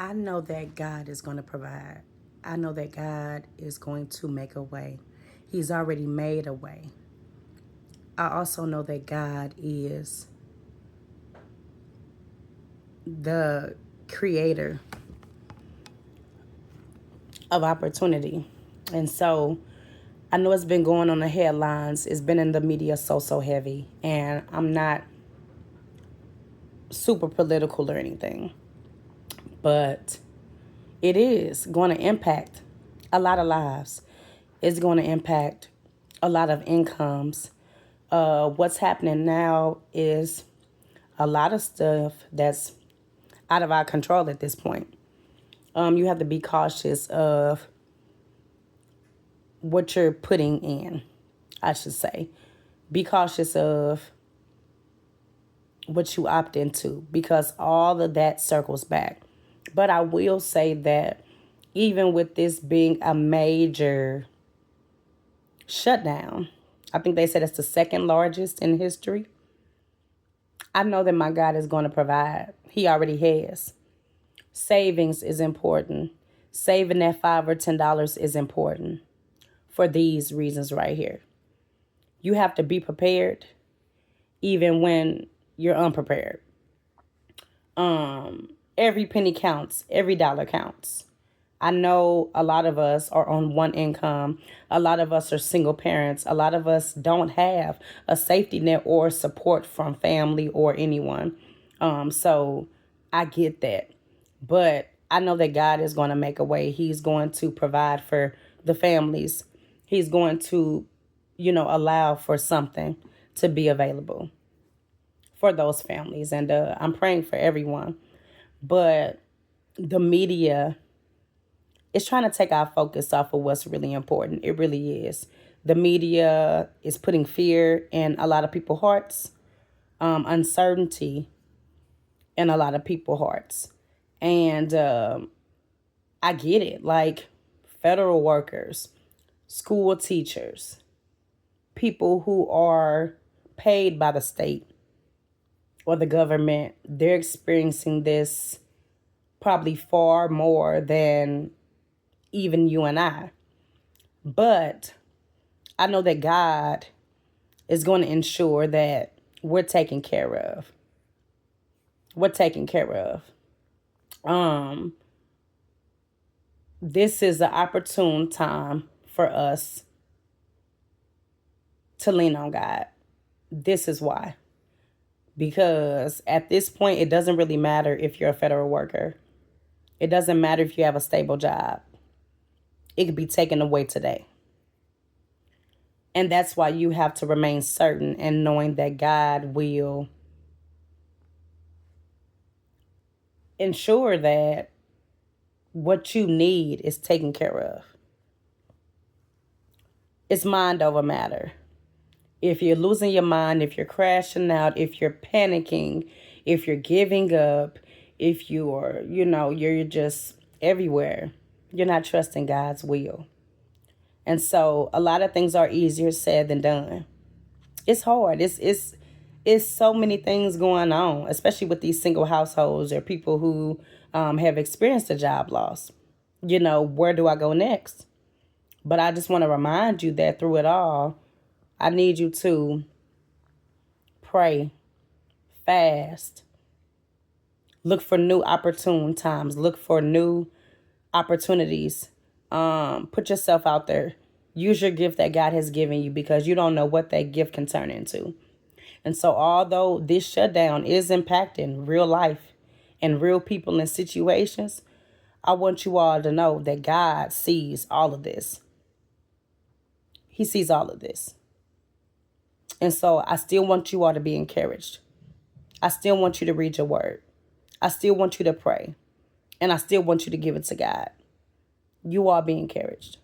I know that God is going to provide. I know that God is going to make a way. He's already made a way. I also know that God is the creator of opportunity. And so I know it's been going on the headlines. It's been in the media so heavy. And I'm not super political or anything. But it is going to impact a lot of lives. It's going to impact a lot of incomes. What's happening now is a lot of stuff that's out of our control at this point. You have to be cautious of what you're putting in, I should say. Be cautious of what you opt into because all of that circles back. But I will say that even with this being a major shutdown, I think they said it's the second largest in history. I know that my God is going to provide. He already has. Savings is important. Saving that $5 or $10 is important for these reasons right here. You have to be prepared even when you're unprepared. Every penny counts. Every dollar counts. I know a lot of us are on one income. A lot of us are single parents. A lot of us don't have a safety net or support from family or anyone. So I get that. But I know that God is going to make a way. He's going to provide for the families. He's going to, allow for something to be available for those families. And I'm praying for everyone. But the media is trying to take our focus off of what's really important. It really is. The media is putting fear in a lot of people's hearts, uncertainty in a lot of people's hearts. And I get it. Like federal workers, school teachers, people who are paid by the state or the government, they're experiencing this probably far more than even you and I. But I know that God is going to ensure that we're taken care of. We're taken care of. This is an opportune time for us to lean on God. This is why. Because at this point, it doesn't really matter if you're a federal worker. It doesn't matter if you have a stable job. It could be taken away today. And that's why you have to remain certain and knowing that God will ensure that what you need is taken care of. It's mind over matter. If you're losing your mind, if you're crashing out, if you're panicking, if you're giving up, if you're just everywhere, you're not trusting God's will. And so a lot of things are easier said than done. It's hard. It's so many things going on, especially with these single households or people who have experienced a job loss. Where do I go next? But I just want to remind you that through it all, I need you to pray, fast, look for new opportune times, look for new opportunities. Put yourself out there. Use your gift that God has given you because you don't know what that gift can turn into. And so although this shutdown is impacting real life and real people and situations, I want you all to know that God sees all of this. He sees all of this. And so I still want you all to be encouraged. I still want you to read your word. I still want you to pray. And I still want you to give it to God. You all be encouraged.